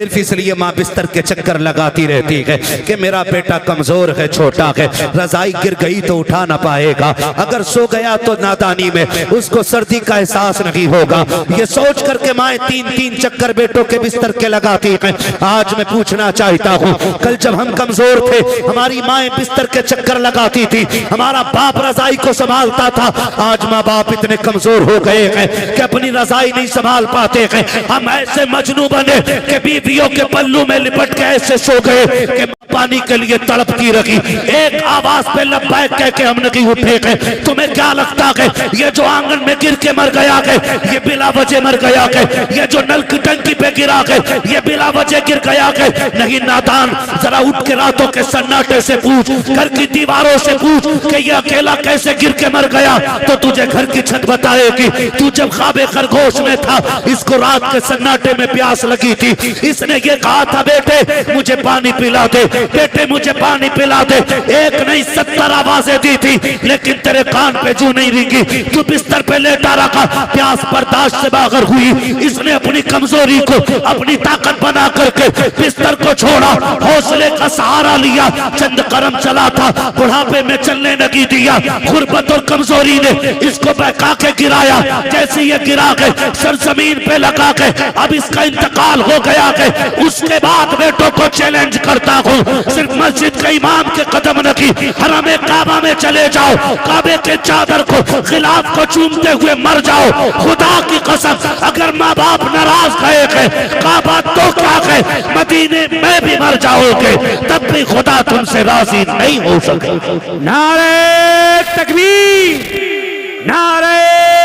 सिर्फ इसलिए माँ बिस्तर के चक्कर लगाती रहती है कि मेरा बेटा कमजोर है, छोटा है, रजाई गिर गई तो उठा ना पाएगा, अगर सो गया तो नादानी में उसको सर्दी का एहसास नहीं होगा। ये सोच करके माँ तीन तीन चक्कर बेटों के बिस्तर के लगाती हैं। आज मैं पूछना चाहता हूँ, कल जब हम कमजोर थे हमारी माँ बिस्तर के चक्कर लगाती थी, हमारा बाप रजाई को संभालता था। आज माँ बाप इतने कमजोर हो गए हैं कि अपनी रजाई नहीं संभाल पाते हैं। हम ऐसे मजनू बने कि बीवियों के पल्लू में लिपट के ऐसे सो गए कि पानी के लिए तड़पती रही। एक आवाज पे लब्बैक कह के हम नहीं उठे गए। तुम्हें क्या लगता है ये जो आंगन में गिर के मर गया है ये बिला वजह मर गया है? ये जो नल की टंकी पे गिरा है ये बिला वजह गिर गया है? नहीं नादान, जरा उठ के रातों के सन्नाटे से पूछ, घर की दीवारों से पूछ कि ये अकेला कैसे गिर के मर गया, तो तुझे घर की छत बताएगी। तू जब ख्वाबे खरगोश में था, इसको रात के सन्नाटे में प्यास लगी थी, इसने ये कहा था बेटे मुझे पानी पिला दे, बेटे मुझे पानी पिला दे। एक नहीं 70 आवाजें दी थी लेकिन तेरे कान पे जू नहीं रिंगी। तू बिस्तर पे लेटा रखा, प्यास बर्दाश्त से बाहर हुई। इसने अपनी कमजोरी को अपनी ताकत बना करके बिस्तर को छोड़ा, हौसले का सहारा लिया, चंद कदम चला था, बुढ़ापे में चलने नहीं दिया। गुर्बत और कमजोरी ने इसको बहका के गिराया। जैसे ये गिरा गए सर जमीन पे लगा के अब इसका इंतकाल हो गया है। उसके बाद बेटों को चैलेंज करता हूँ, सिर्फ मस्जिद के इमाम के कदम नहीं, हरमे काबा में चले जाओ, काबे के चादर को खिलाफ को चूमते हुए मर जाओ। खुदा की कसम अगर माँ बाप नाराज गए हैं, काबा तो क्या है, मदीने में भी मर जाओगे तब भी खुदा तुमसे राजी नहीं हो सके। नारे तकबीर, नारे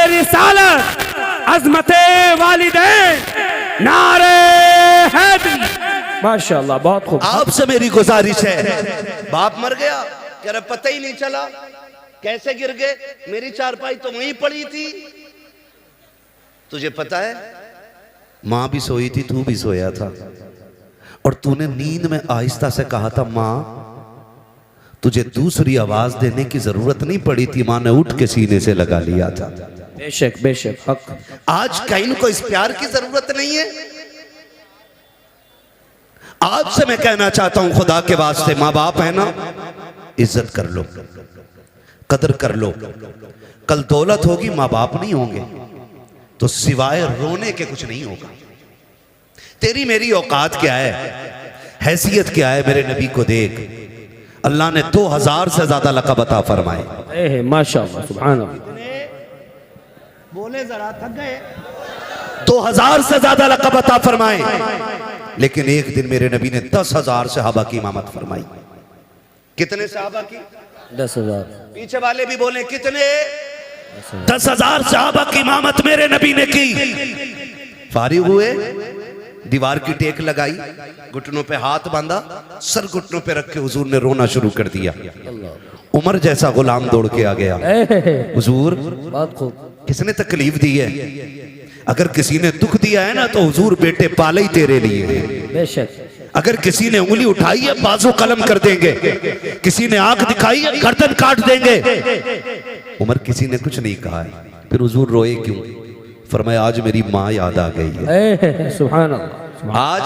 रिसालत, अज़मते वालिदैन, नारे हैदरी। माशाअल्लाह, बहुत खूब। आपसे मेरी गुजारिश है, बाप मर गया कह रहा पता ही नहीं चला कैसे गिर गए, मेरी चारपाई तो वहीं पड़ी थी। तुझे पता है मां भी सोई थी, तू भी सोया था, और तूने नींद में आहिस्ता से कहा था मां तुझे दूसरी आवाज देने की जरूरत नहीं पड़ी थी, मां ने उठ के सीने से लगा लिया था। बेशक बेशक हक। आज कहीं को इस प्यार की जरूरत नहीं है। आपसे मैं कहना चाहता हूं खुदा के वास्ते, माँ बाप है ना, इज्जत कर लो, कदर कर लो। कल दौलत होगी, माँ बाप नहीं होंगे तो सिवाय रोने के कुछ नहीं होगा। तेरी मेरी औकात क्या है, हैसियत क्या है? मेरे नबी को देख, अल्लाह ने 2000 से ज्यादा लक़ब अता फरमाए। माशाअल्लाह, सुभान अल्लाह। बोले जरा थक गए। 2000 से ज्यादा लक़ब अता फरमाए, लेकिन एक दिन मेरे नबी ने 10,000 सहाबा की इमामत फरमाई। कितने सहाबा की? 10,000। पीछे वाले भी बोले कितने? 10,000 सहाबा की इमामत मेरे नबी ने की। फारिग हुए, दीवार की टेक लगाई, घुटनों पे हाथ बांधा, सर घुटनों पे रख के हुजूर ने रोना शुरू कर दिया। उमर जैसा गुलाम दौड़ के आ गया, हुजूर बहुत खूब। किसने तकलीफ दी है? अगर किसी ने दुख दिया है ना तो हुजूर बेटे पाले ही तेरे लिए। बेशक। अगर किसी ने उंगली उठाई है बाजू कलम कर देंगे, किसी ने आंख दिखाई है गर्दन काट देंगे। उमर किसी ने कुछ नहीं कहा है, फिर हुजूर रोए क्यों? फरमाया आज मेरी माँ याद आ गई है। सुभान अल्लाह। आज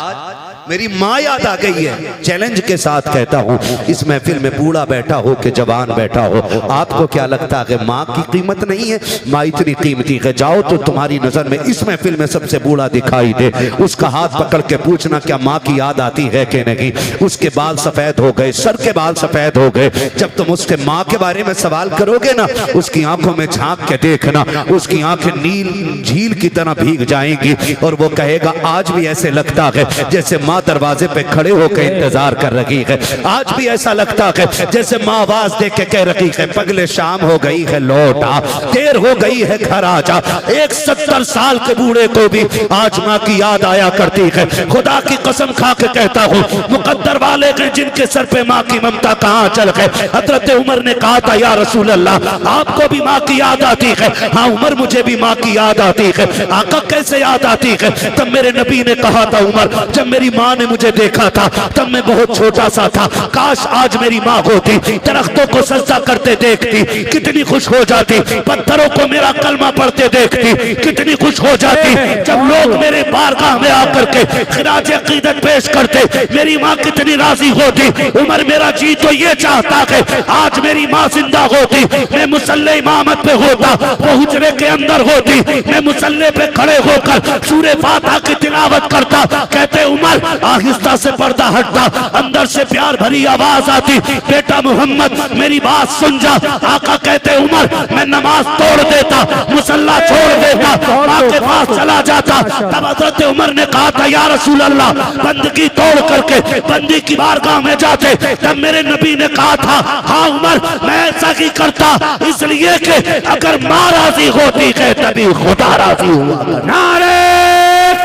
मेरी माँ याद आ गई है। चैलेंज के साथ कहता हूँ, इस महफिल में बूढ़ा बैठा हो कि जवान बैठा हो, आपको क्या लगता है माँ की कीमत नहीं है? माँ इतनी कीमती है। जाओ तो तुम्हारी नजर में इस महफिल में सबसे बूढ़ा दिखाई दे, उसका हाथ पकड़ के पूछना क्या माँ की याद आती है कि नहीं। उसके बाल सफेद हो गए, सर के बाल सफेद हो गए, जब तुम उसके माँ के बारे में सवाल करोगे ना, उसकी आंखों में झांक के देखना, उसकी आंखें नील झील की तरह भीग जाएंगी और वो कहेगा आज भी ऐसे लगता है जैसे माँ दरवाजे पे खड़े होकर इंतजार कर रही है। आज भी ऐसा लगता है जैसे माँ आवाज दे के कह रही है पगले शाम हो गई है लौट आ, देर हो गई है घर आ जा। एक 70 साल के बूढ़े को भी आज माँ की याद आया करती है। खुदा की कसम खा के कहता हूँ, मुकद्दर वाले हैं जिनके सर पे माँ की ममता कहाँ चल गए। हजरत उमर ने कहा था या रसूल अल्लाह आपको भी माँ की याद आती है? हाँ उमर मुझे भी माँ की याद आती है। आका कैसे याद आती है? तब मेरे नबी ने कहा था था उमर, जब मेरी माँ ने मुझे देखा था तब मैं बहुत छोटा सा था, काश आज मेरी माँ होती, दरख्तों को सजदा करते देखती कितनी खुश हो जाती, पत्थरों को मेरा कलमा पढ़ते देखती कितनी खुश हो जाती, जब लोग मेरे बारगाह में आकर के खिराज अकीदत पेश करते मेरी माँ कितनी राजी होती। उमर मेरा जी तो ये चाहता है आज मेरी माँ जिंदा होती, मैं मुसल्ले इमामत पे होता, वो हुजरे के अंदर होती, मैं मुसल्ले पे खड़े होकर सूरे फातिहा की तिलावत करता। कहते उमर आहिस्ता से पर्दा हटता, अंदर से प्यार भरी आवाज आती, बेटा मोहम्मद मेरी बात सुन जा। आका कहते उमर मैं नमाज तोड़ देता, मुसल्ला छोड़ देता, माँ के पास चला जाता। तब हजरत उमर ने कहा था या रसूल अल्लाह, बंदगी तोड़ करके बंदी की बारगाह में जाते। तब मेरे नबी ने कहा था हाँ उमर मैं ऐसा ही करता, इसलिए कि अगर माँ राजी होती है तभी खुदा राजी हुआ। नारे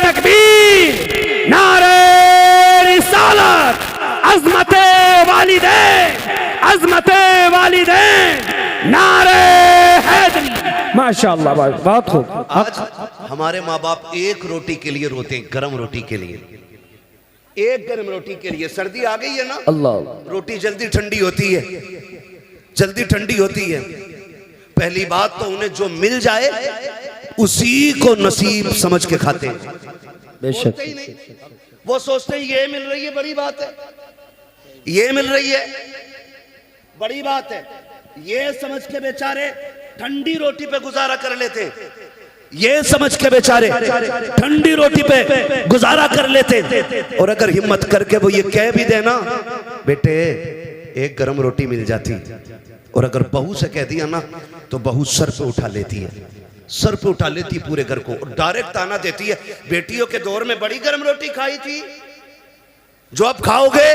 तकबीर, नारे रिसालत, अज़मते वालिदैन, अज़मते वालिदैन, नारे हैदरी। माशाअल्लाह, बहुत खूब। आज हमारे माँ बाप एक रोटी के लिए रोते हैं, गरम रोटी के लिए, एक गरम रोटी के लिए। सर्दी आ गई है ना, अल्लाह, रोटी जल्दी ठंडी होती है, जल्दी ठंडी होती है। पहली बात तो उन्हें जो मिल जाए उसी को नसीब समझ के खाते हैं, बेशक ही नहीं। वो सोचते हैं ये मिल रही है बड़ी बात है, ये मिल रही है बड़ी बात है, ये समझ के बेचारे ठंडी रोटी पे गुजारा कर लेते, ये समझ के बेचारे ठंडी रोटी पे गुजारा कर लेते। और अगर हिम्मत करके वो ये कह भी देना बेटे एक गरम रोटी मिल जाती, और अगर बहू से कह दिया ना तो बहू सर पे उठा लेती है, सर पे उठा लेती पूरे घर को, और डायरेक्ट ताना देती है बेटियों के दौर में बड़ी गरम रोटी खाई थी जो अब खाओगे।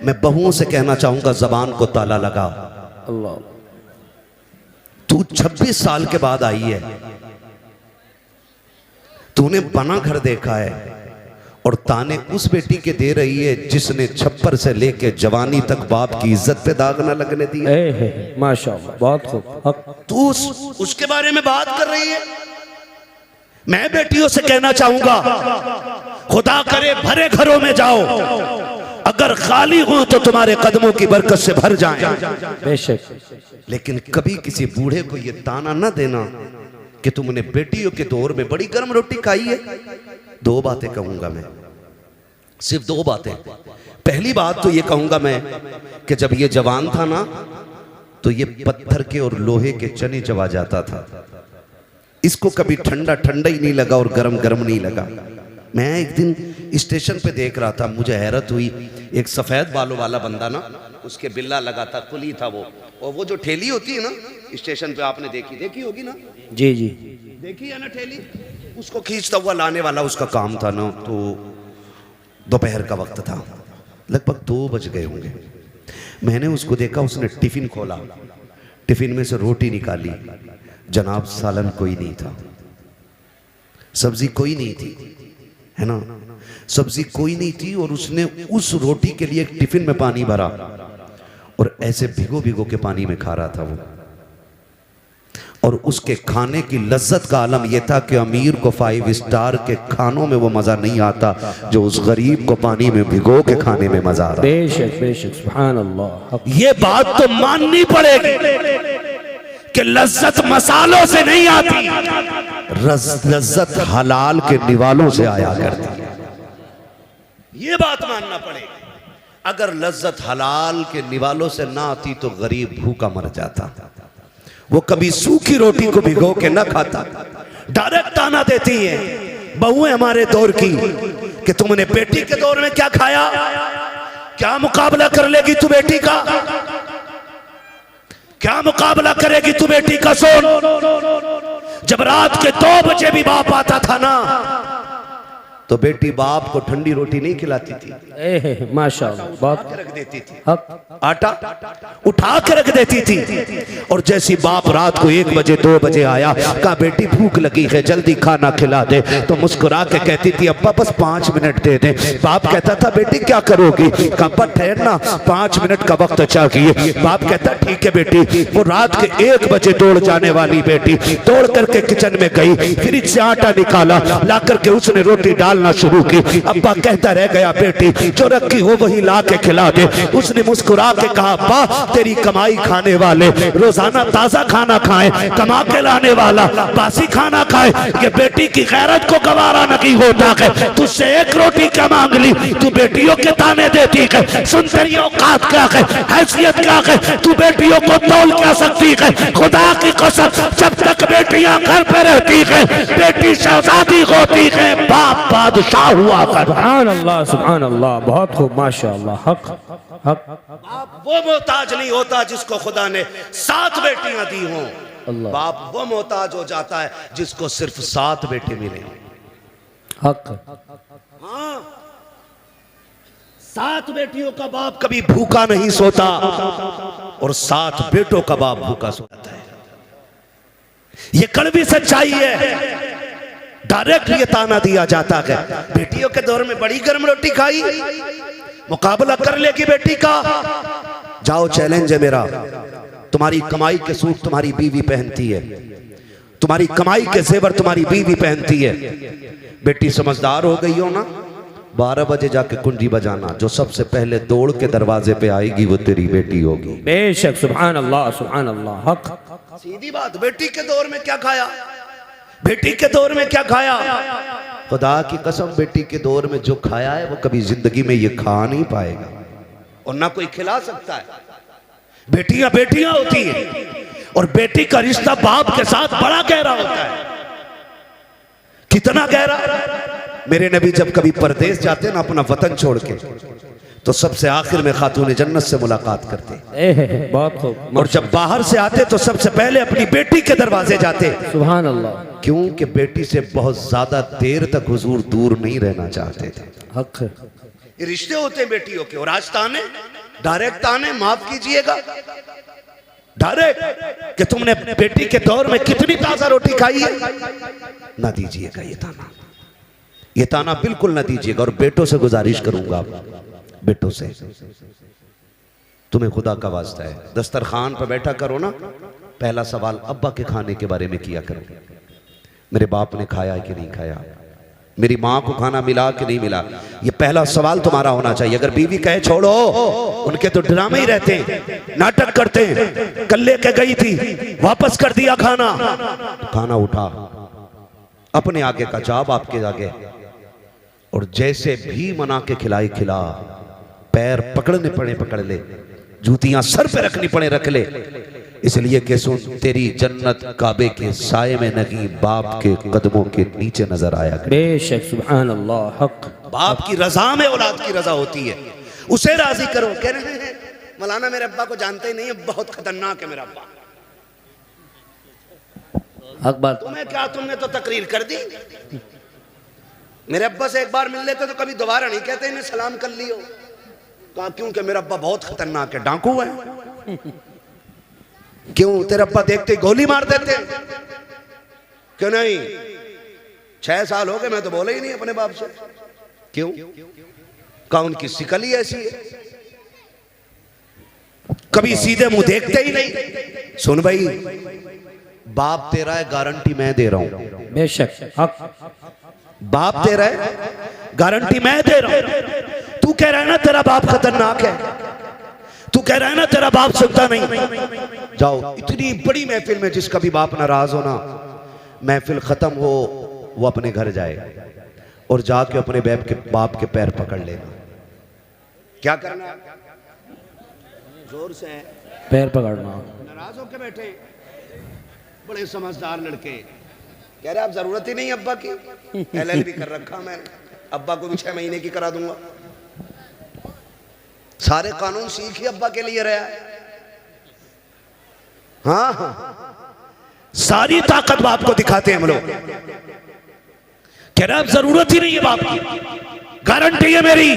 मैं बहुओं से कहना चाहूंगा जबान को ताला लगा। अल्लाह, तू 26 साल के बाद आई है, तूने बना घर देखा है और ताने उस बेटी के दे रही है जिसने छप्पर से लेके जवानी तक बाप की इज्जत पे दाग न लगने दिया। माशाअल्लाह, बहुत खूब। हक, तू उसके बारे में बात कर रही है। मैं बेटियों से कहना चाहूंगा खुदा करे भरे घरों में जाओ, अगर खाली हो तो तुम्हारे कदमों की बरकत से भर जाएं। बेशक, लेकिन कभी किसी बूढ़े को यह ताना न देना कि तुमने बेटियों के दौर में बड़ी गर्म रोटी खाई है। दो बातें कहूंगा मैं, सिर्फ दो बातें। पहली बात तो ये कहूंगा मैं कि जब ये जवान था ना तो ये पत्थर के और लोहे के चने चबा जाता था, इसको कभी ठंडा ठंडा ही नहीं लगा और गरम गरम नहीं लगा। मैं एक दिन स्टेशन पे देख रहा था, मुझे हैरत हुई, एक सफेद बालों वाला बंदा ना, उसके बिल्ला लगा था, कुली था वो, और वो जो ठेली होती है ना स्टेशन पे, आपने देखी होगी ना? जी जी, देखी है ना ठेली, उसको खींचता हुआ लाने वाला उसका काम था ना। तो दोपहर का वक्त था, लगभग 2 बज गए होंगे। मैंने उसको देखा, उसने टिफिन खोला, टिफिन में से रोटी निकाली, जनाब सालन कोई नहीं था, सब्जी कोई नहीं थी, है ना, सब्जी कोई नहीं थी। और उसने उस रोटी के लिए एक टिफिन में पानी भरा और ऐसे भिगो भिगो के पानी में खा रहा था वो। और उसके खाने की लज्जत का आलम यह था कि अमीर को 5 स्टार के खानों में वो मजा नहीं आता जो उस गरीब को पानी में भिगो के खाने में मजा आ रहा। बेशक बेशक, सुभान अल्लाह। ये बात तो माननी पड़ेगी कि लज्जत मसालों से नहीं आती, लज्जत हलाल के निवालों से आया करती है। ये बात मानना पड़ेगी। अगर लज्जत हलाल के निवालों से ना आती तो गरीब भूखा मर जाता। वो कभी सूखी रोटी को भिगो के ना खाता। डायरेक्ट ताना देती है बहुएं हमारे दौर की कि तुमने बेटी के दौर में क्या खाया, क्या मुकाबला कर लेगी तू बेटी का, क्या मुकाबला करेगी तू बेटी का। सोन, जब रात के 2 बजे भी बाप आता था ना तो बेटी बाप को ठंडी रोटी नहीं खिलाती थी, माशाअल्लाह, बहुत रख देती थी, हक, आटा उठा के रख देती थी। और जैसी बाप रात को 1 बजे 2 बजे आया, कहा बेटी भूख लगी है जल्दी खाना खिला दे, तो मुस्कुरा के कहती थी अब्बा बस 5 मिनट दे दे। बाप कहता था बेटी क्या करोगी, कहा अब्बा ठहरना 5 मिनट का वक्त चाहिए। बाप कहता ठीक है बेटी। वो रात के 1 बजे दौड़ जाने वाली बेटी दौड़ करके किचन में गई, फ्रिज से आटा निकाला, ला करके उसने रोटी डाल डालना शुरू की। अब्बा कहता रह गया बेटी जो रखी हो वही ला के खिला दे। उसने मुस्कुरा के कहा अब्बा तेरी कमाई खाने वाले रोजाना ताजा खाना खाएं, कमा के लाने वाला बासी खाना खाए। ये बेटी की गैरत को गवारा नहीं होता है। तुझसे एक रोटी क्या मांग ली, तू बेटियों के ताने देती है। सुन तेरी औकात क्या है, हैसियत क्या है, तू बेटियों को तौल क्या सकती है। खुदा की कसम जब तक बेटियां घर पे रहती है बेटी शहजादी होती है, बाप बादशाह हुआ कर। सुभान अल्लाह, बहुत खूब माशाअल्लाह। हक हक। बाप वो मोहताज नहीं होता जिसको खुदा ने 7 बेटियां दी हों। अल्लाह। बाप वो मोहताज हो जाता है जिसको सिर्फ 7 बेटे मिले। हक। हाँ, 7 बेटियों का बाप कभी भूखा नहीं सोता और 7 बेटों का बाप भूखा सोता है। ये कड़वी सच्चाई है। डायरेक्ट ये ताना दिया जाता है बेटियों के दौर में बड़ी गर्म रोटी खाई, मुकाबला कर लेगी बेटी का। जाओ चैलेंज है मेरा, तुम्हारी कमाई के सूट तुम्हारी बीवी पहनती है, तुम्हारी कमाई के जेवर तुम्हारी बीवी पहनती है। बेटी समझदार हो गई हो ना, 12 बजे जाके कुंजी बजाना, जो सबसे पहले दौड़ के दरवाजे पे आएगी वो तेरी बेटी होगी। बेशक। सुभान अल्लाह, सुभान अल्लाह। हक। सीधी बात। बेटी के दौर में क्या खाया, बेटी के दौर में क्या खाया, खुदा की कसम बेटी के दौर में जो खाया है वो कभी जिंदगी में ये खा नहीं पाएगा और ना कोई खिला सकता है। बेटियां बेटियां होती हैं और बेटी का रिश्ता बाप के साथ बड़ा गहरा होता है। कितना गहरा। मेरे नबी जब कभी परदेश जाते ना अपना वतन छोड़ के तो सबसे आखिर में खातून जन्नत से मुलाकात करते। बहुत खूब। और जब बाहर से आते तो सबसे पहले अपनी बेटी के दरवाजे जाते। सुभान अल्लाह। क्योंकि बेटी से बहुत ज्यादा देर तक हुजूर दूर नहीं रहना चाहते थे। हक। ये रिश्ते होते हैं बेटियों के। और आज ताने, डायरेक्ट ताने, माफ कीजिएगा, डायरेक्ट कि तुमने बेटी के दौर में कितनी ताजा रोटी खाई है, ना दीजिएगा ये ताना। ये ताना बिल्कुल ना दीजिएगा। और बेटों से गुजारिश करूंगा, बेटों से तुम्हें खुदा का वास्ता है दस्तरखान पर बैठा करो ना, पहला सवाल अब्बा के खाने के बारे में किया करो। मेरे बाप ने खाया कि नहीं खाया, मेरी माँ को खाना मिला कि नहीं मिला, ये पहला सवाल तुम्हारा होना चाहिए। अगर बीवी कहे छोड़ो, उनके तो ड्रामे ही रहते हैं, नाटक करते हैं। कल लेके गई थी, वापस कर दिया खाना, खाना उठा अपने आगे का जवाब आपके आगे, और जैसे भी मना के खिलाई खिला, पैर पकड़ने पड़े पकड़ ले, जूतियां सर पे रखनी पड़े रख ले, इसलिए कि सुन तेरी जन्नत काबे के साये में नहीं बाप के कदमों के नीचे नजर आया। बेशक। सुभान अल्लाह। हक। बाप की रजा में औलाद की रजा होती है, उसे राजी करो। कह रहे हैं मौलाना मेरे अब्बा को जानते ही नहीं है, बहुत खतरनाक है मेरा अब्बा। हक बात। तुम्हें क्या, तुमने तो तकरीर कर दी। मेरे अब्बा से एक बार मिल लेते तो कभी दोबारा नहीं कहते इन्हें सलाम कर लियो। कहा क्योंकि मेरा अब्बा बहुत खतरनाक है, डाकू है। क्यों, तेरे अब्बा देखते ही गोली मार देते। क्यों नहीं, 6 साल हो गए मैं तो बोला ही नहीं अपने बाप से। क्यों, कहा उनकी शिकल ही ऐसी है, कभी सीधे मुंह देखते ही नहीं। सुन भाई, बाप तेरा है, गारंटी मैं दे रहा हूं। बेशक। हक। बाप तेरा है, गारंटी मैं दे रहा हूं। तू कह रहा है ना तेरा बाप खतरनाक है, तू कह रहा है ना तेरा बाप सुनता नहीं। जाओ इतनी बड़ी महफिल में जिसका भी बाप नाराज हो ना, महफिल खत्म हो वो अपने घर जाए और जाके अपने बाप के पैर पकड़ लेना। क्या करना, जोर से पैर पकड़ना। नाराज होके बैठे, बड़े समझदार लड़के कह रहे आप जरूरत ही नहीं अब्बा की, LLB कर रखा मैंने, अब्बा को भी 6 महीने की करा दूंगा। सारे कानून सीख ही अब्बा के लिए रहा है। हाँ, सारी ताकत बाप को दिखाते हैं हम लोग। कह रहे अब जरूरत ही नहीं है बाप की, गारंटी है मेरी,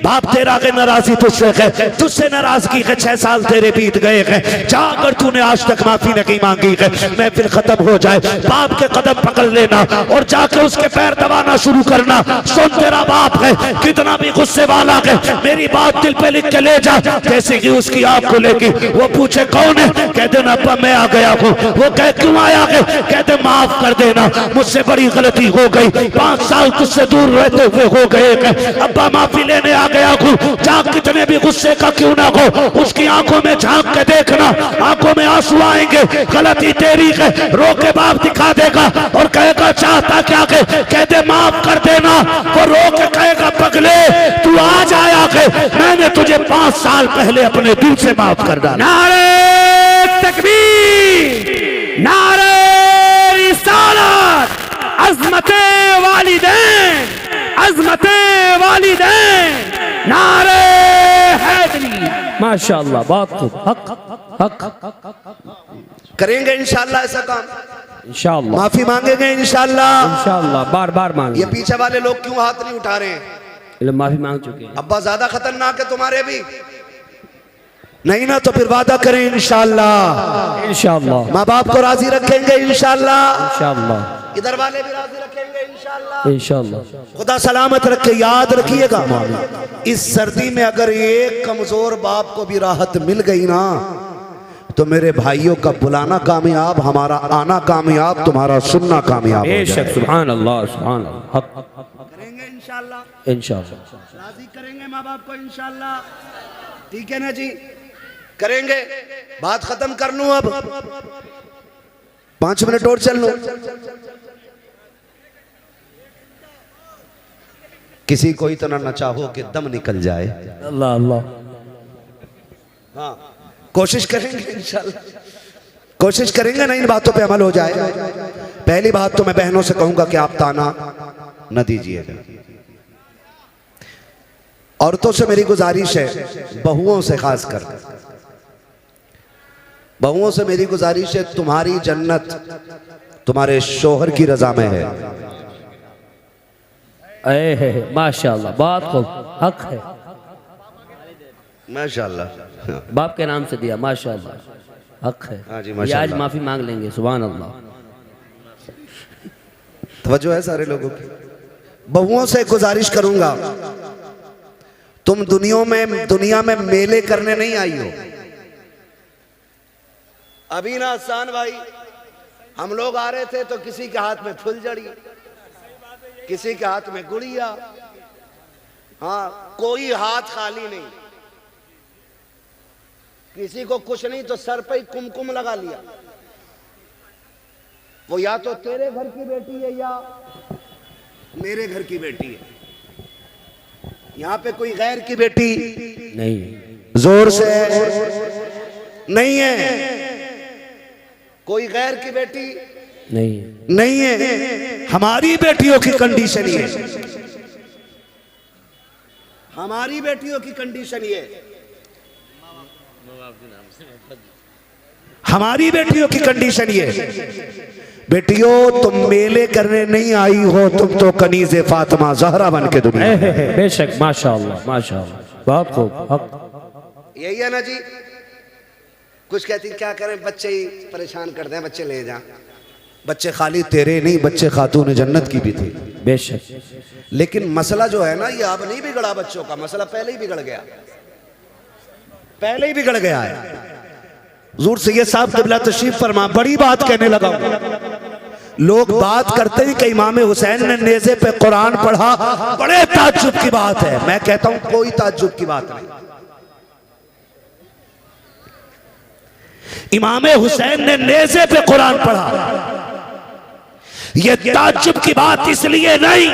बाप तेरा के नाराजी तुझसे है, तुझसे नाराजगी है, 6 साल तेरे बीत गए हैं, जाकर तूने आज तक माफी नहीं मांगी है, मैं फिर खत्म हो जाए बाप के कदम पकड़ लेना और जाकर उसके पैर दबाना शुरू करना। सुन तेरा बाप है कितना भी गुस्से वाला है, मेरी बात दिल पे लिख के ले जा। जैसे कि उसकी आंख खुलेगी वो पूछे कौन है, कहते ना अब्बा मैं आ गया हूँ। वो कह क्यों आया है, कहते माफ कर देना मुझसे बड़ी गलती हो गई, 5 साल तुझसे दूर रहते हुए हो गए हैं, अब्बा माफी लेने आ गया हूँ। जा कितने भी गुस्से का क्यों ना हो, उसकी आंखों में झांक के देखना, आंखों में आंसू आएंगे, गलती तेरी है, रो के बाप दिखा देगा और कहेगा चाहता क्या के, कहते माफ कर देना। वो रो के कहेगा पगले तू आज आया है, मैंने तुझे 5 साल पहले अपने दिल से माफ कर डाला। नारे तकबीर, नारे रिसालत, अज़मते वालिदैन, अज़मते वालिदैन, नारे हैदरी। माशाअल्लाह, बहुत खूब। हक हक करेंगे इंशाल्लाह ऐसा काम, इंशाअल्लाह माफी मांगेंगे इंशाल्लाह। इंशाअल्लाह बार बार मांग। ये पीछे वाले लोग क्यों हाथ नहीं उठा रहे हैं? ये लोग माफी मांग चुके हैं। अब्बा ज्यादा खतरनाक है तुम्हारे भी नहीं ना, तो फिर वादा करें इंशाल्लाह, इंशाअल्लाह माँ बाप को राजी रखेंगे इंशाल्लाह, इंशाअल्लाह इधर वाले भी राजी रखेंगे इंशाल्लाह। इंशाअल्लाह। खुदा सलामत रखे। याद रखिएगा इस सर्दी में अगर एक कमजोर बाप को भी राहत मिल गई ना, तो मेरे भाइयों का बुलाना कामयाब, हमारा आना कामयाब, तुम्हारा सुनना कामयाब हो बेशक। जाएगा। सुभान अल्लाह, सुभान अल्लाह। हक करेंगे इंशाल्लाह, इंशाअल्लाह। राजी करेंगे माँ बाप को इंशाल्लाह, ठीक है ना जी? करेंगे। बात खत्म कर लूं अब, 5 मिनट और चल लूं। किसी को इतना न चाहो कि दम निकल जाए। अल्लाह अल्लाह। हाँ, कोशिश करेंगे इंशाल्लाह, कोशिश करेंगे ना इन बातों पे अमल हो जाए। पहली बात तो मैं बहनों से कहूंगा कि आप ताना न दीजिएगा। औरतों से मेरी गुजारिश है, बहुओं से खास कर बहुओं से मेरी गुजारिश है, तुम्हारी जन्नत तुम्हारे शोहर की रजा में है। है माशाअल्लाह, बहुत खूब। हक है, माशाअल्लाह। बाप के नाम से दिया, माशाअल्लाह। हक है। हाँ जी, ये माशाअल्लाह। आज माफी मांग लेंगे। सुभान अल्लाह। तवज्जो है सारे लोगों की। बहुओं से गुजारिश करूंगा, तुम दुनिया में मेले करने नहीं आई हो। अभी ना आसान भाई, हम लोग आ रहे थे तो किसी के हाथ में फुलझड़ी, किसी के हाथ में गुड़िया, हाँ कोई हाथ खाली नहीं, किसी को कुछ नहीं तो सर पे ही कुमकुम लगा लिया। वो या तो तेरे घर की बेटी है या मेरे घर की बेटी है, यहाँ पे कोई गैर की बेटी नहीं, जोर से नहीं है, कोई गैर की बेटी नहीं है। हमारी बेटियों की कंडीशन ये, हमारी बेटियों की कंडीशन ये, हमारी बेटियों की कंडीशन ये, बेटियों तुम मेले करने नहीं आई हो, तुम तो कनीज़े फातिमा ज़हरा बन के दुनिया में। बेशक। माशाअल्लाह माशाअल्लाह, बहुत खूब। हक यही है ना जी। कुछ कहती क्या करें, बच्चे ही परेशान कर दें, बच्चे ले जा। बच्चे खाली तेरे नहीं, बच्चे खातून जन्नत की भी थी। बेशक। लेकिन मसला जो है ना, ये अब नहीं बिगड़ा बच्चों का, मसला पहले ही बिगड़ गया, पहले ही बिगड़ गया है। हुजूर सैयद साहब क़िबला तशरीफ फरमा, बड़ी बात कहने लगा हूं। लोग बात करते हैं कि इमाम हुसैन ने नेज़े पे कुरान पढ़ा, बड़े ताज्जुब की बात है। मैं कहता हूं कोई ताज्जुब की बात नहीं। इमाम हुसैन ने नेज़े पे कुरान पढ़ा, यह ताज्जुब की बात इसलिए नहीं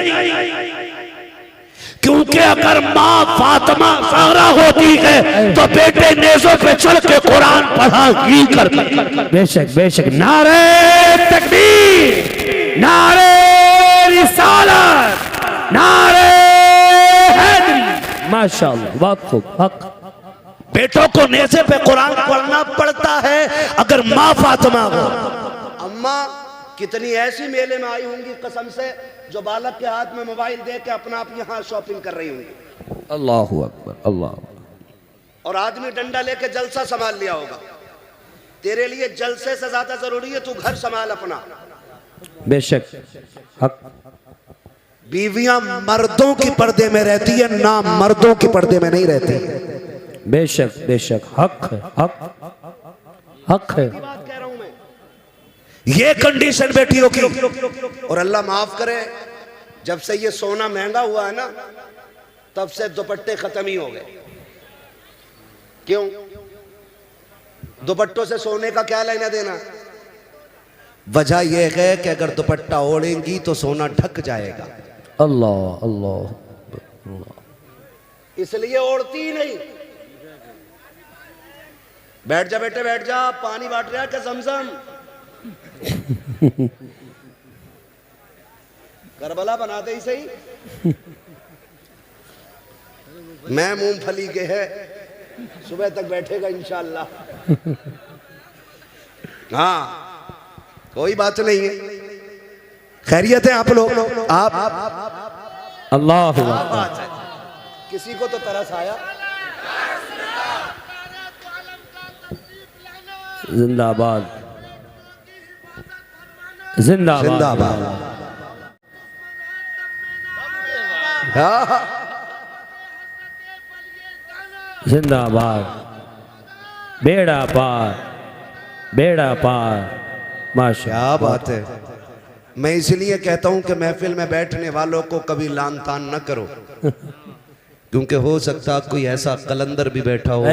क्योंकि अगर माँ फातिमा ज़हरा होती है तो बेटे नेज़ों पे चढ़ के कुरान पढ़ा ही करते। बेशक बेशक। नारे तकबीर, नारे रिसालत, नारे हैदरी। माशाअल्लाह, बहुत खूब। हक बेटों को नेज़े पे कुरान पढ़ना पड़ता है अगर माँ फातिमा हो। अम्मा कितनी ऐसी मेले में आई होंगी कसम से, जो बालक के हाथ में मोबाइल दे के अपना आप यहाँ शॉपिंग कर रही होंगी। अल्लाहु अकबर, अल्लाह। और आदमी डंडा लेके जलसा संभाल लिया होगा। तेरे लिए जलसे से ज्यादा जरूरी है तू घर संभाल अपना। बेशक हक। बीवियां मर्दों की पर्दे में रहती है ना मर्दों की पर्दे में नहीं रहती। बेशक बेशक हक है, हक हक है। बात कह रहा हूं मैं, ये कंडीशन बेटियों की। और अल्लाह माफ करे, जब से ये सोना महंगा हुआ है ना, तब से दुपट्टे खत्म ही हो गए। क्यों? दुपट्टों से सोने का क्या लेना देना? वजह यह है कि अगर दुपट्टा ओढ़ेंगी तो सोना ढक जाएगा, अल्लाह अल्लाह, इसलिए ओढ़ती ही नहीं। बैठ जा बेटे, बैठ जा। पानी बांट रहा है क्या ज़मज़म? करबला बना दे ही सही। मैं मूंगफली के है, सुबह तक बैठेगा इंशाअल्लाह। हाँ, कोई बात नहीं है। खैरियत है आप लोग? आप अल्लाह क्या बात है? किसी को तो तरस आया। जिंदाबाद जिंदाबाद जिंदाबाद। हाँ, जिंदाबाद। बेड़ा पार, बेड़ा पार, माशा। क्या बात है। मैं इसलिए कहता हूं कि महफिल में बैठने वालों को कभी लान तान न करो, क्योंकि हो सकता कोई ऐसा कलंदर भी बैठा हो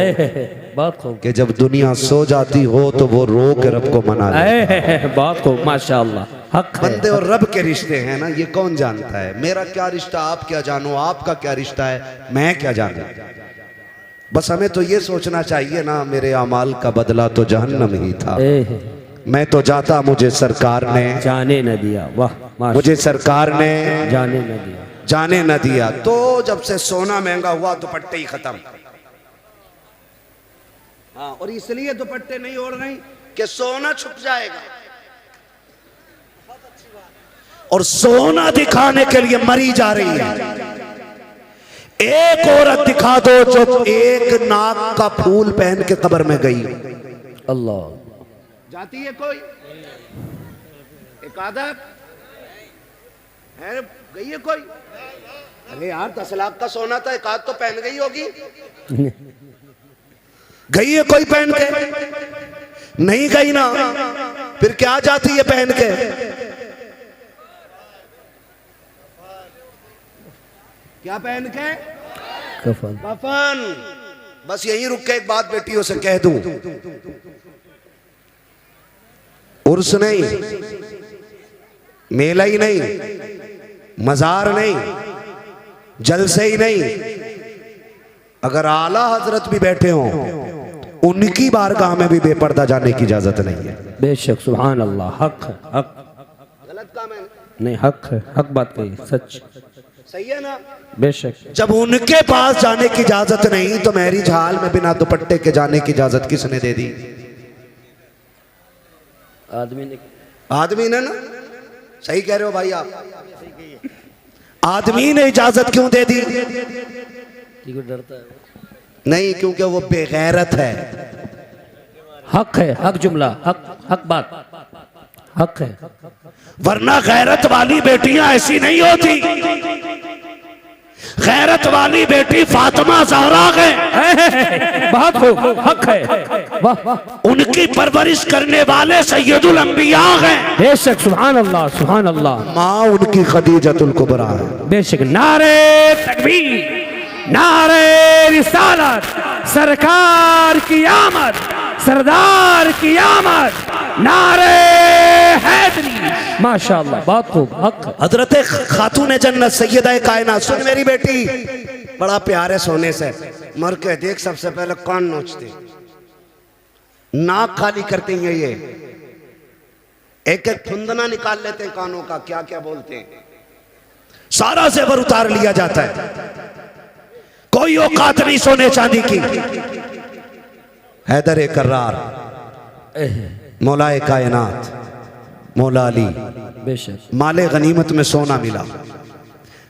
बहुत खूब, कि जब दुनिया सो जाती हो तो वो रो के रब को मना ले। बहुत खूब, माशाअल्लाह। हक है। बंदे और रब के रिश्ते हैं ना, ये कौन जानता है? मेरा क्या रिश्ता आप क्या जानो, आपका क्या रिश्ता है मैं क्या जानू। बस हमें तो ये सोचना चाहिए ना, मेरे अमाल का बदला तो जहन्नम ही था। मैं तो जाता, मुझे सरकार ने जाने न दिया। वाह, मुझे सरकार ने जाने न दिया, जाने न दिया। तो जब से सोना महंगा हुआ दुपट्टे ही खत्म। हाँ, और इसलिए दुपट्टे नहीं ओढ़ रही कि सोना छुप जाएगा। और सोना दिखाने के लिए मरी जा रही है। एक औरत दिखा दो जो एक नाक का फूल पहन के कब्र में गई। अल्लाह। जाती है कोई? एक आदत है, गई है कोई? अरे यार 10 लाख का सोना था, एक आध तो पहन गई होगी। गई है कोई पहन के? नहीं गई ना, फिर क्या जाती है पहन के? क्या पहन के? कफन। कफन। बस यहीं रुक के एक बात बेटियों से कह दूं, उर्स नहीं, मेला ही नहीं, मजार नहीं, जलसे ही नहीं, अगर आला हजरत भी बैठे हों उनकी बारगाह में भी बेपर्दा जाने की इजाजत नहीं है। बेशक, सुभान अल्लाह। हक है, हक। गलत काम है? नहीं, हक है, हक बात कही, सच। सही है ना? बेशक। जब उनके पास जाने की इजाजत नहीं तो मैरिज हाल में बिना दुपट्टे के जाने की इजाजत किसने दे दी? आदमी ने ना? सही कह रहे हो भाई आप। आदमी ने इजाजत क्यों दे दी? डरता है नहीं, क्योंकि वो बेगैरत है। हक है, हक जुमला, हक हक बात, हक है। वरना गैरत वाली बेटियां ऐसी नहीं होती। गैरत वाली बेटी फातिमा ज़हरा है। बहुत खूब, हक है। वाह वाह। उनकी परवरिश करने वाले सैयदुल अंबिया हैं। बेशक, सुभान अल्लाह, सुभान अल्लाह। माँ उनकी खदीजतुल कुबरा है। बेशक। नारे तकबीर, नारे रिसालत, सरकार की आमद, सरदार की आमद, नारे हैदरी। माशाअल्लाह, बहुत खूब, हक। हजरत खातून जन्नत सैयदा कायनात, सुन मेरी बेटी, बड़ा प्यार है सोने से। मर के देख, सबसे पहले कान नोचते, नाक खाली करते हैं, ये एक एक फुंदना निकाल लेते हैं कानों का, क्या क्या बोलते हैं। सारा जेवर उतार लिया जाता है। कोई औकात नहीं सोने चांदी की। हैदर कर्रार, मौलाए कायनात, मौला अली, बेशक। माले गनीमत में सोना मिला।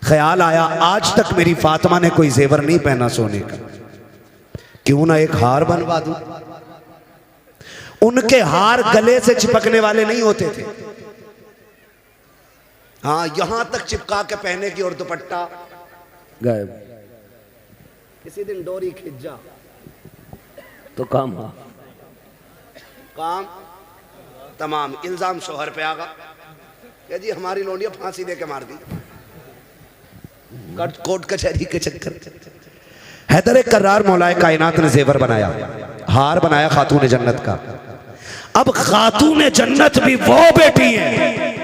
ख्याल आया आज तक मेरी फातिमा ने कोई जेवर नहीं पहना सोने का, क्यों ना एक हार बनवा दूं। उनके हार गले से चिपकने वाले नहीं होते थे, हाँ यहां तक चिपका के पहने की, और दुपट्टा गायब। किसी दिन डोरी खिंच जा तो काम हाँ काम तमाम, इल्जाम शोहर पे आगा कि जी हमारी लोंडिया फांसी दे के मार दी, कोर्ट कचहरी के चक्कर। हैदर कर्रार मौलाए कायनात ने जेवर बनाया, हार बनाया खातून जन्नत का। अब खातून जन्नत भी वो बेटी है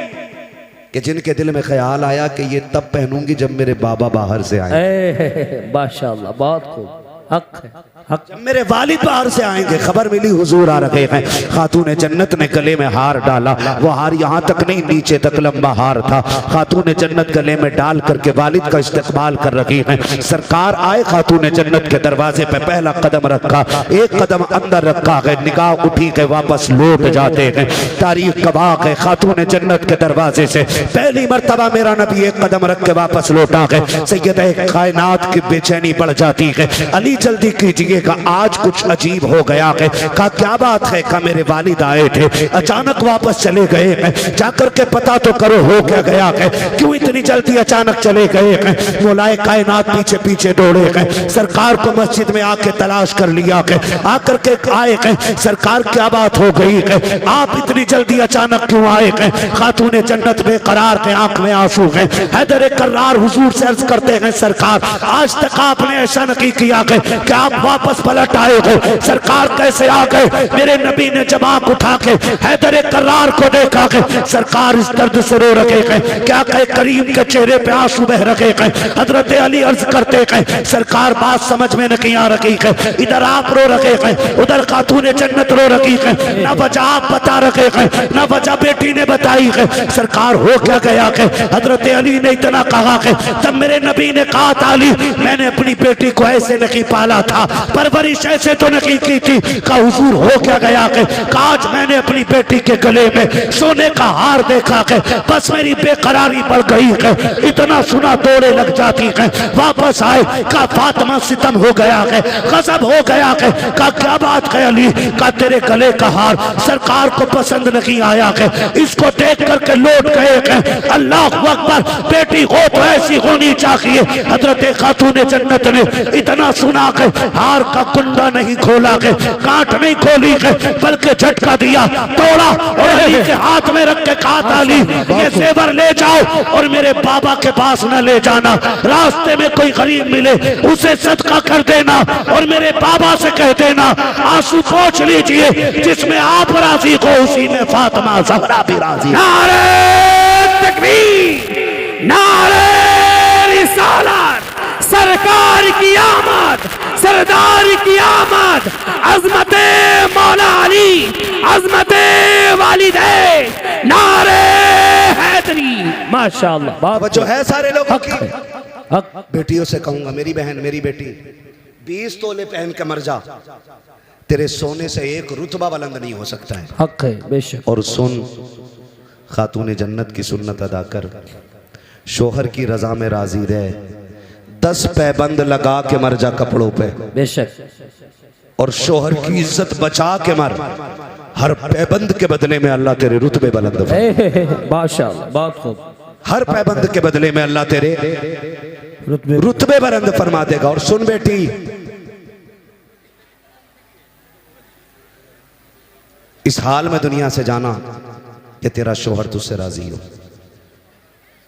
कि जिनके दिल में ख्याल आया कि ये तब पहनूंगी जब मेरे बाबा बाहर से आए। माशाअल्लाह, बहुत खूब, हक है, हक। जब मेरे वालिद बाहर से आएंगे, खबर मिली हुजूर आ रहे हैं। खातून जन्नत ने गले में हार डाला, वो हार यहाँ तक नहीं नीचे तक लंबा हार था। खातून जन्नत गले में डाल करके वालिद का इस्तकबाल कर रही हैं। सरकार आए, खातून जन्नत के दरवाजे पे पहला कदम रखा, एक कदम अंदर रखा है, निगाह उठी के वापस लौट जाते हैं। तारीख गवाह है, खातून जन्नत के दरवाजे से पहली मर्तबा मेरा नबी एक कदम रख के वापस लौटा है। सैयद कायनात की बेचैनी बढ़ जाती है, अली जल्दी कीजिएगा आज कुछ अजीब हो गया है। कहा क्या बात है? कहा मेरे वालिद आए थे, अचानक वापस चले गए हैं, जाकर के पता तो करो हो क्या गया है, क्यों इतनी जल्दी अचानक चले गए हैं। मौलाए कायनात पीछे पीछे दौड़े हैं, सरकार को मस्जिद में आके तलाश कर लिया है, आकर के आए हैं, सरकार क्या बात हो गई है, आप इतनी जल्दी अचानक क्यों आए हैं? खातून जन्नत बेकरार के आंख में आंसू हैं। हैदर कर्रार हुजूर से अर्ज करते हैं, सरकार आज तक आपने ऐसा नहीं किया कि आप वापस पलट आए हो, सरकार कैसे आ गए? मेरे नबी ने जब आंख उठा के हैदर कर्रार को देखा कि सरकार इस दर्द से रो रहे हैं, क्या कहे करीम के चेहरे पे आंसू बह रहे हैं। हजरत अली अर्ज करते हैं, सरकार बात समझ में नहीं आ रही है, इधर आप रो रहे हैं, उधर खातून जन्नत रो रही है, ना वजह आप बता रहे हैं, ना वजह बेटी ने बताई है, सरकार हो क्या गया है? हजरत अली ने इतना कहा कि तब मेरे नबी ने कहा था, अली मैंने अपनी बेटी को ऐसे नहीं पाला था, परवरिश ऐसे तो नहीं की थी। कहा हुजूर हो क्या गया है? आज मैंने अपनी बेटी के गले में सोने का हार देखा है, बस मेरी बेकरारी बढ़ गई है, इतना सुना दौड़े लग जाती है। वापस आए, कहा फातिमा सितम हो गया है, गजब हो गया है। कहा क्या बात है अली? कहा तेरे गले का हार सरकार को पसंद नहीं आया है, इसको देख करके लौट गए हैं। अल्लाह अकबर, बेटी हो तो ऐसी होनी चाहिए। हजरत खातून जन्नत ने इतना सुना के हार का कुंडा नहीं खोला के, कांट नहीं खोली के, बल्कि झटका दिया, तोड़ा और अली के हाथ में रख के कहा, अली ये जेवर ले जाओ और मेरे बाबा के पास न ले जाना, रास्ते में कोई गरीब मिले उसे सदका कर देना और मेरे बाबा से कह देना आंसू पोंछ लीजिए, जिसमें आप राजी हो उसी में फातिमा ज़हरा भी राजी। नारे तकबीर, नारे रिसालत, सरकार की आमद, सरदार की आमद, अजमते मौला अली, अजमते वालिदैन, नारे हैदरी। माशाअल्लाह, बात जो है सारे लोगों की। हक। बेटियों से कहूंगा, मेरी बहन मेरी बेटी 20 तोले पहन के मर जा, तेरे सोने से एक रुतबा बुलंद नहीं हो सकता है। हक है बेशक। और सुन, खातून जन्नत की सुन्नत अदा कर, शोहर की रजा में राजी रहे, 10 पैबंद लगा के मर जा कपड़ों पे, बेशक। और शोहर की इज्जत बचा के मर, हर पैबंद के बदले में अल्लाह तेरे रुतबे बुलंद फरमाए। माशाअल्लाह, बहुत खूब। हर पैबंद के बदले में अल्लाह तेरे रुतबे बुलंद फरमा देगा। और सुन बेटी, इस हाल में दुनिया से जाना कि तेरा शोहर तुझसे राजी हो,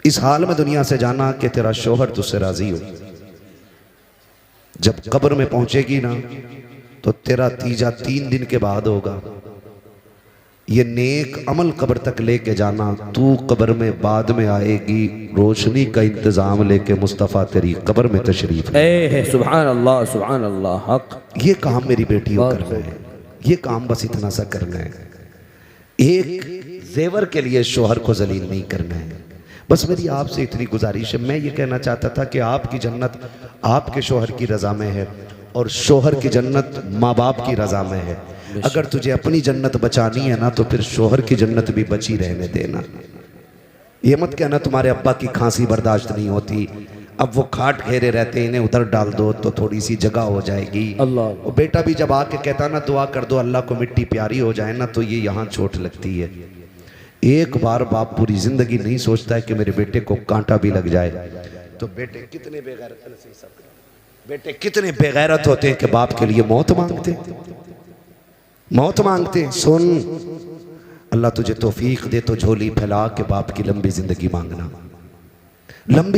इस हाल में दुनिया से जाना कि तेरा शोहर तुझसे राजी हो। जब कब्र में पहुंचेगी ना तो तेरा तीजा 3 दिन के बाद होगा। ये नेक अमल कब्र तक लेके जाना, तू कब्र में बाद में आएगी, रोशनी का इंतजाम लेके मुस्तफ़ा तेरी कब्र में तशरीफ है। सुभान अल्लाह, सुभान अल्लाह। हक। ये काम मेरी बेटियों करना है, ये काम बस इतना सा करना है। एक जेवर के लिए शोहर को जलील नहीं करना है। बस मेरी आपसे इतनी गुजारिश है। मैं ये कहना चाहता था कि आपकी जन्नत आपके शोहर की रजा में है और शोहर की जन्नत माँ बाप की रजा में है। अगर तुझे अपनी जन्नत बचानी है ना तो फिर शोहर की जन्नत भी बची रहने देना। ये मत कहना तुम्हारे अब्बा की खांसी बर्दाश्त नहीं होती, अब वो खाट घेरे रहते हैं, इन्हें उधर डाल दो तो थोड़ी सी जगह हो जाएगी। अल्लाह। वो बेटा भी जब आके कहता ना दुआ कर दो अल्लाह को मिट्टी प्यारी हो जाए ना, तो ये यहाँ चोट लगती है। एक बार बाप पूरी जिंदगी नहीं सोचता है कि मेरे बेटे को कांटा भी लग जाए। तो बेटे कितने बेगैरत होते हैं कि बाप के लिए मौत मांगते। सुन, अल्लाह तुझे तौफीक दे तो झोली फैला के बाप की लंबी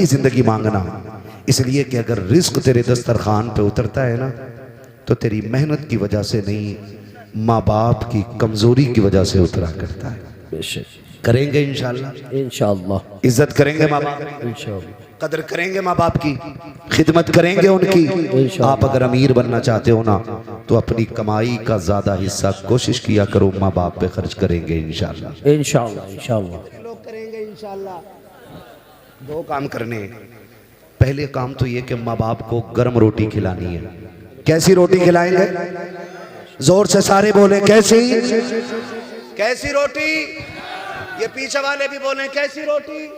जिंदगी मांगना, इसलिए कि अगर रिस्क तेरे दस्तरखान पे उतरता है ना, तो तेरी मेहनत की वजह से नहीं, माँ बाप की कमजोरी की वजह से उतरा करता है। बेशक करेंगे इंशाल्लाह, इंशाअल्लाह इज्जत करेंगे माँ बाप, इंशाअल्लाह कदर करेंगे माँ बाप की, खिदमत करेंगे उनकी। आप अगर अमीर बनना चाहते हो ना, तो अपनी कमाई का ज्यादा हिस्सा कोशिश किया करो माँ बाप पे खर्च करेंगे इंशाल्लाह। इंशाअल्लाह लोग करेंगे इंशाल्लाह। दो काम करने हैं। पहले काम तो ये कि माँ बाप को गर्म रोटी खिलानी है। कैसी रोटी खिलाएंगे? जोर से सारे बोले कैसी रोटी? ये पीछे वाले भी बोले कैसी रोटी,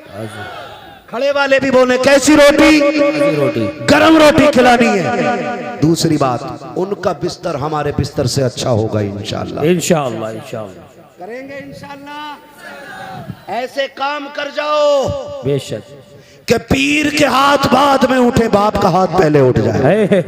खड़े वाले भी बोले कैसी रोटी? गरम रोटी खिलानी है। दूसरी बात, उनका बिस्तर हमारे बिस्तर से अच्छा होगा इंशाल्लाह। इंशाअल्लाह करेंगे इंशाल्लाह। ऐसे काम कर जाओ बेशक कि पीर के हाथ बाद में उठे, बाप का हाथ पहले उठ जाए।